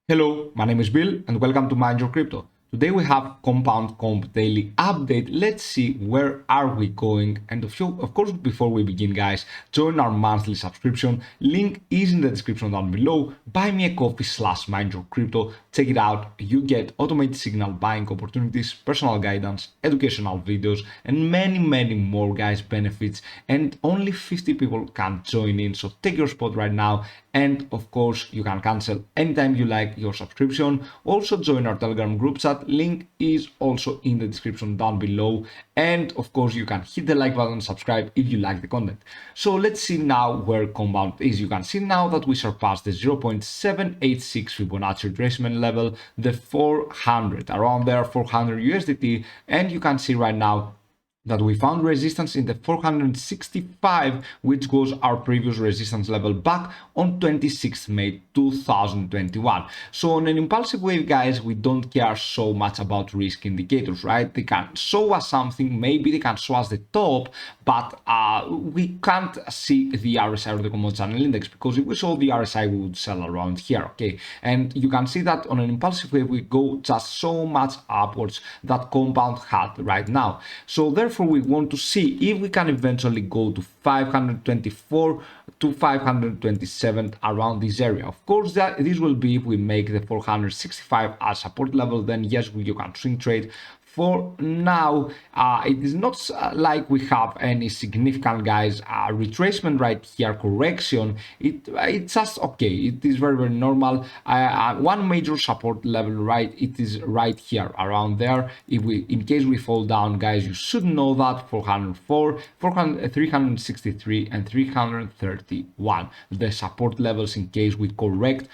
Hello, my name is Bill and welcome to Mind Your Crypto. Today we have Compound Comp daily update. Let's see where are we going, and of course before we begin guys, join our monthly subscription. Link is in the description down below. Buy me a coffee / Mind Your Crypto. Check it out. You get automated signal buying opportunities, personal guidance, educational videos, and many more guys benefits. And only 50 people can join in, so take your spot right now. And of course you can cancel anytime you like your subscription. Also join our Telegram group chat. Link is also in the description down below. And of course you can hit the like button, subscribe if you like the content. So let's see now where Compound is. You can see now that we surpassed the 0.786 Fibonacci retracement level, the 400, around there 400 USDT, and you can see right now that we found resistance in the 465, which was our previous resistance level back on 26th May 2021. So on an impulsive wave, guys, we don't care so much about risk indicators, right? They can show us something, maybe they can show us the top, but we can't see the RSI or the commodity channel index, because if we saw the RSI, we would sell around here, okay? And you can see that on an impulsive wave, we go just so much upwards that Compound had right now. So therefore, we want to see if we can eventually go to 524 to 527 around this area. Of course, this will be if we make the 465 as support level, then yes, you can swing trade. For now, it is not like we have any significant guys retracement right here, correction. It's just okay. It is very normal. One major support level, right? It is right here around there. If we, in case we fall down, guys, you should know that 404, 363, and 331. The support levels in case we correct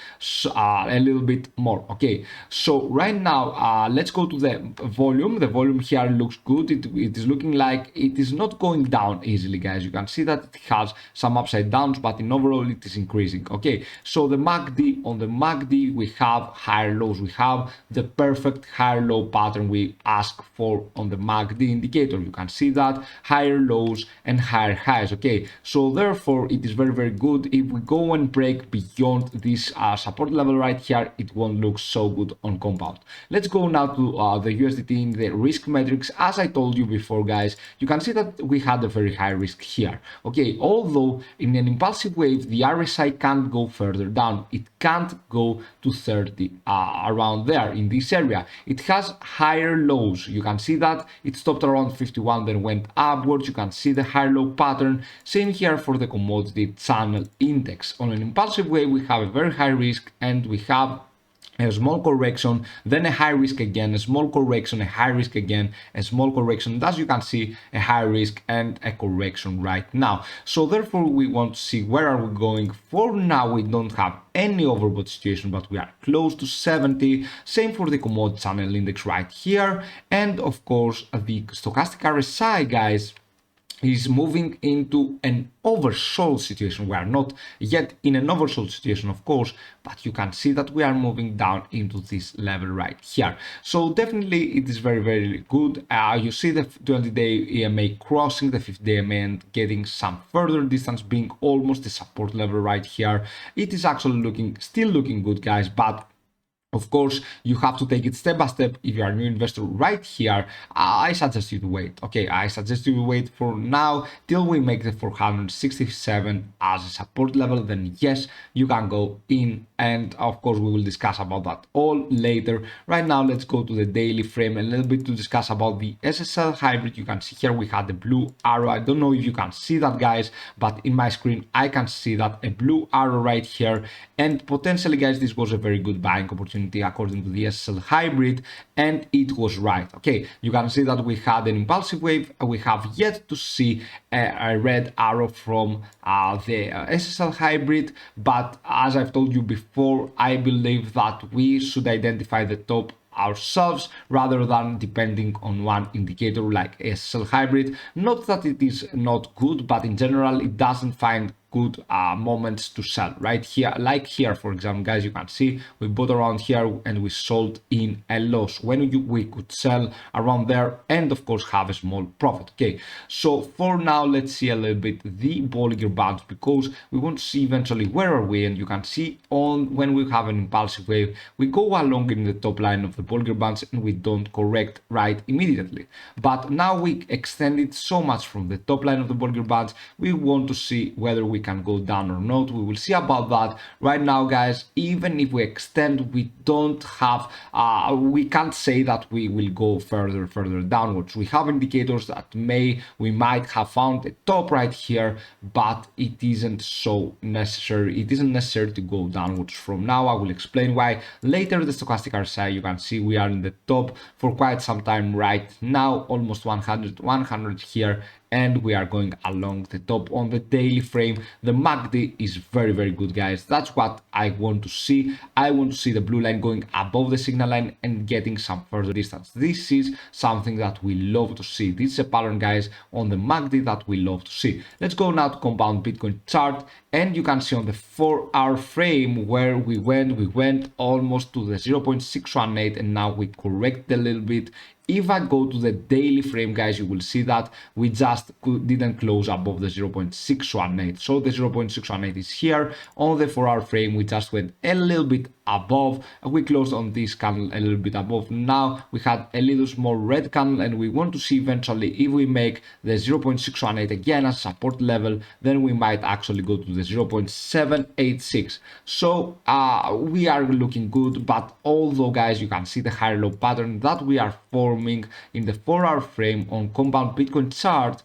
a little bit more. Okay, so right now, let's go to the volume. The volume here looks good. It is looking like it is not going down easily, guys. You can see that it has some upside downs, but in overall it is increasing. Okay, so the MACD, on the MACD we have higher lows. We have the perfect higher low pattern we ask for on the MACD indicator. You can see that higher lows and higher highs. Okay, so therefore it is very good. If we go and break beyond this support level right here, it won't look so good on Compound. Let's go now to the USDT in the risk metrics. As I told you before, guys, you can see that we had a very high risk here. Okay, although in an impulsive wave the RSI can't go further down, it can't go to 30 around there in this area. It has higher lows. You can see that it stopped around 51, then went upwards. You can see the higher low pattern. Same here for the commodity channel index. On an impulsive wave we have a very high risk, and we have a small correction, then a high risk again, a small correction, a high risk again, a small correction. As you can see, a high risk and a correction right now. So therefore we want to see where are we going. For now we don't have any overbought situation, but we are close to 70. Same for the commodity channel index right here, and of course the stochastic RSI, guys, is moving into an oversold situation. We are not yet in an oversold situation, of course, but you can see that we are moving down into this level right here. So definitely it is very good. You see the 20-day EMA crossing the 50-day EMA and getting some further distance, being almost the support level right here. It is actually still looking good, guys, but of course, you have to take it step by step. If you are a new investor right here, I suggest you to wait. Okay, I suggest you to wait for now till we make the 467 as a support level. Then yes, you can go in, and of course we will discuss about that all later. Right now, let's go to the daily frame a little bit to discuss about the SSL hybrid. You can see here we had the blue arrow. I don't know if you can see that, guys, but in my screen I can see that a blue arrow right here, and potentially, guys, this was a very good buying opportunity according to the SSL hybrid, and it was right. Okay, you can see that we had an impulsive wave. We have yet to see a red arrow from the SSL hybrid, but as I've told you before, I believe that we should identify the top ourselves rather than depending on one indicator like SSL hybrid. Not that it is not good, but in general it doesn't find good moments to sell right here, like here for example, guys. You can see we bought around here and we sold in a loss when we could sell around there and of course have a small profit. Okay, so for now let's see a little bit the Bollinger Bands, because we want to see eventually where are we. And you can see on when we have an impulsive wave, we go along in the top line of the Bollinger Bands and we don't correct right immediately. But now we extended so much from the top line of the Bollinger Bands, we want to see whether we can go down or not. We will see about that. Right now, guys, even if we extend, we don't have we can't say that we will go further downwards. We have indicators that we might have found a top right here, but it isn't so necessary. It isn't necessary to go downwards from now. I will explain why later. The stochastic RSI, you can see we are in the top for quite some time right now, almost 100 here, and we are going along the top on the daily frame. The MACD is very good, guys. That's what I want to see. I want to see the blue line going above the signal line and getting some further distance. This is something that we love to see. This is a pattern, guys, on the MACD that we love to see. Let's go now to compound Bitcoin chart, and you can see on the 4-hour frame where we went almost to the 0.618, and now we correct a little bit. If I go to the daily frame, guys, you will see that we just didn't close above the 0.618. So the 0.618 is here. On the 4-hour frame, we just went a little bit above. We closed on this candle a little bit above. Now we had a little small red candle, and we want to see eventually if we make the 0.618 again as support level, then we might actually go to the 0.786. So we are looking good. But although, guys, you can see the higher low pattern that we are forming in the 4-hour frame on compound Bitcoin chart,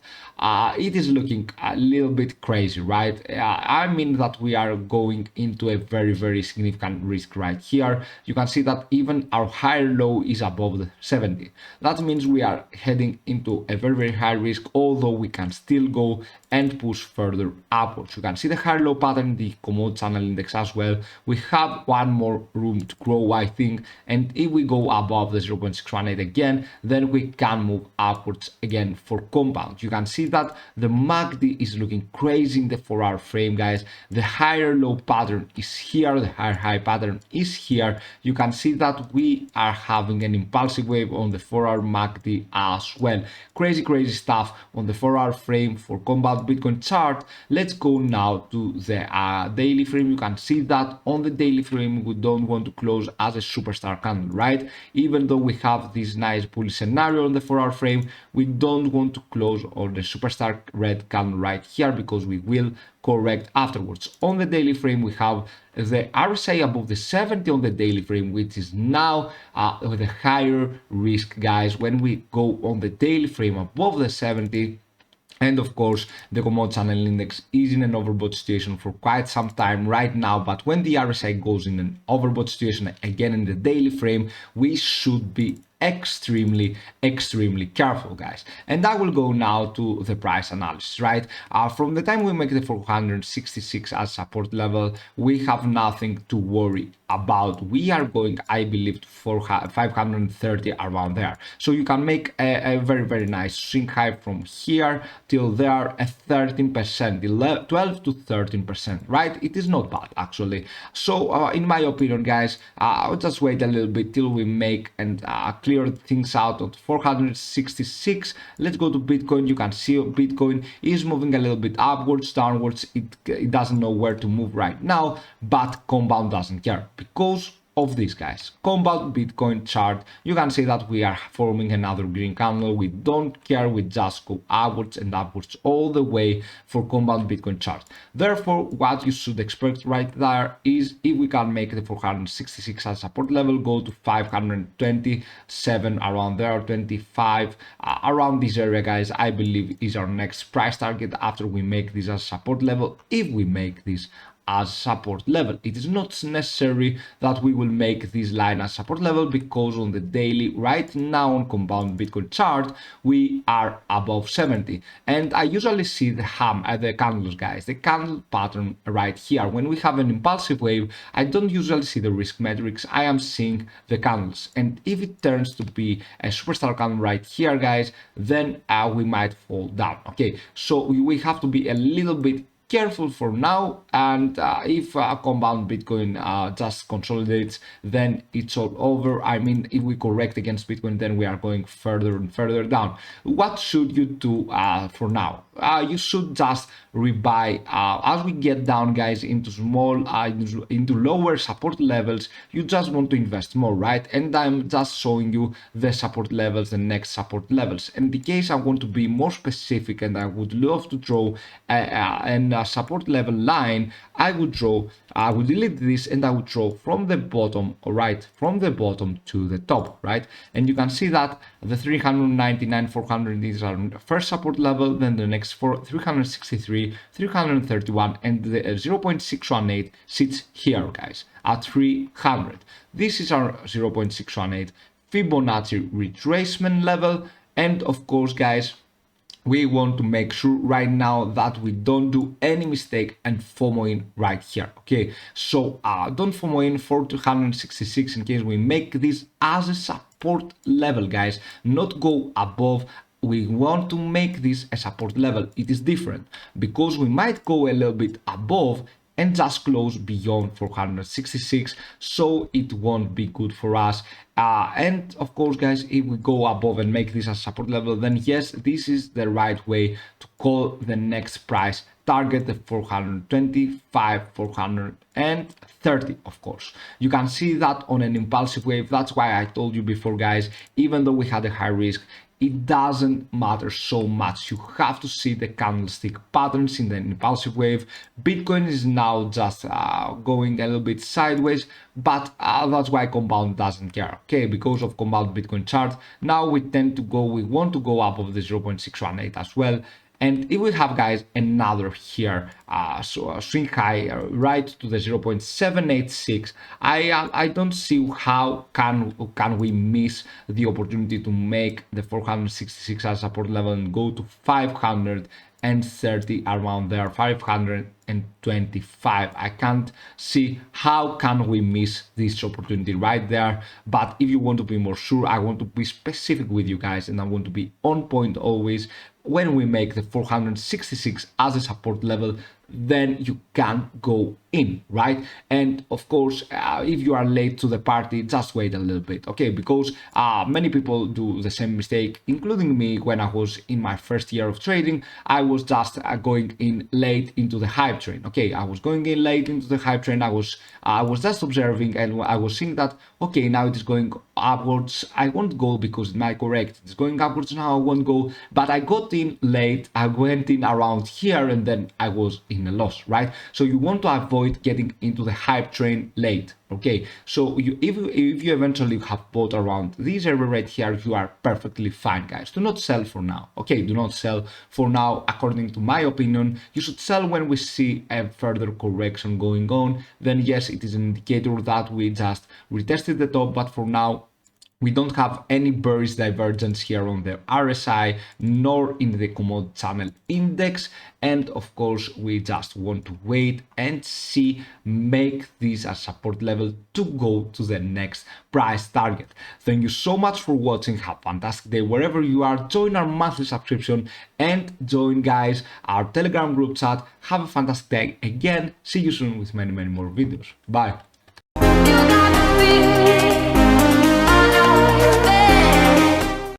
it is looking a little bit crazy, right? I mean that we are going into a very significant risk right here. You can see that even our higher low is above the 70. That means we are heading into a very high risk, although we can still go and push further upwards. You can see the higher low pattern, the commodity channel index as well. We have one more room to grow, I think, and if we go above the 0.618 again, then we can move upwards again for compound. You can see that the MACD is looking crazy in the 4-hour frame, guys. The higher low pattern is here, the higher high pattern is here. You can see that we are having an impulsive wave on the 4-hour MACD as well. Crazy stuff on the 4-hour frame for compound Bitcoin chart. Let's go now to the daily frame. You can see that on the daily frame we don't want to close as a superstar candle, right? Even though we have this nice bullish scenario on the 4-hour frame, we don't want to close on the superstar red candle right here, because we will correct afterwards. On the daily frame, we have the RSI above the 70 on the daily frame, which is now with a higher risk, guys. When we go on the daily frame above the 70, and of course, the commodity channel index is in an overbought situation for quite some time right now. But when the RSI goes in an overbought situation again in the daily frame, we should be extremely careful, guys. And I will go now to the price analysis, right? From the time we make the 466 as support level, we have nothing to worry about. We are going, I believe, to 530 around there. So you can make a very nice swing high from here till there, a 13%, 12 to 13%, right? It is not bad, actually. So in my opinion, guys, I'll just wait a little bit till we make and clear things out at 466. Let's go to Bitcoin. You can see Bitcoin is moving a little bit upwards, downwards. It doesn't know where to move right now, but compound doesn't care because of this, guys. Compound Bitcoin chart, you can see that we are forming another green candle. We don't care, we just go upwards and upwards all the way for compound Bitcoin chart. Therefore, what you should expect right there is if we can make the 466 as support level, go to 527 around there, 25 around this area, guys. I believe is our next price target after we make this as support level. If we make this as support level, it is not necessary that we will make this line as support level, because on the daily right now on compound Bitcoin chart we are above 70, and I usually see the candles, guys, the candle pattern right here. When we have an impulsive wave, I don't usually see the risk metrics, I am seeing the candles, and if it turns to be a superstar candle right here, guys, then we might fall down. Okay, so we have to be a little bit careful for now, and if compound Bitcoin just consolidates, then it's all over. I mean, if we correct against Bitcoin, then we are going further and further down. What should you do for now? You should just rebuy as we get down, guys, into into lower support levels. You just want to invest more, right? And I'm just showing you the support levels, the next support levels. In the case I want to be more specific, and I would love to draw a support level line, I would delete this, and I would draw from the bottom, right, from the bottom to the top, right? And you can see that the 399, 400 is our first support level, then the next for 363, 331, and the 0.618 sits here, guys, at 300. This is our 0.618 Fibonacci retracement level. And of course, guys, we want to make sure right now that we don't do any mistake and FOMO in right here. Okay, so don't FOMO in for 266 in case we make this as a support level, guys, not go above. We want to make this a support level. It is different because we might go a little bit above and just close beyond 466, so it won't be good for us. And of course, guys, if we go above and make this a support level, then yes, this is the right way to call the next price target, the 425, 430. Of course, you can see that on an impulsive wave. That's why I told you before, guys, even though we had a high risk, it doesn't matter so much. You have to see the candlestick patterns in the impulsive wave. Bitcoin is now just going a little bit sideways, but that's why compound doesn't care. Okay, because of compound Bitcoin chart, now we want to go above the 0.618 as well. And if we have, guys, another here, so a swing high right to the 0.786, I don't see how can we miss the opportunity to make the 466 as support level and go to 530 around there, 525. I can't see how can we miss this opportunity right there. But if you want to be more sure, I want to be specific with you guys, and I want to be on point always. When we make the 466 as a support level, then you can go in, right? And of course, if you are late to the party, just wait a little bit, okay? Because many people do the same mistake, including me. When I was in my first year of trading, I was just going in late into the hype train. Okay, I was going in late into the hype train. I was just observing, and I was seeing that, okay, now it is going upwards. I won't go because it might correct. It's going upwards now, I won't go. But I got in late. I went in around here, and then I was in a loss, right? So you want to avoid getting into the hype train late. Okay, so if you eventually have bought around this area right here, you are perfectly fine, guys. Do not sell for now. Okay, do not sell for now. According to my opinion, you should sell when we see a further correction going on. Then yes, it is an indicator that we just retested the top, but for now we don't have any bearish divergence here on the RSI nor in the commodity channel index. And of course, we just want to wait and see, make this a support level to go to the next price target. Thank you so much for watching. Have a fantastic day wherever you are. Join our monthly subscription and join, guys, our Telegram group chat. Have a fantastic day. Again, see you soon with many more videos. Bye.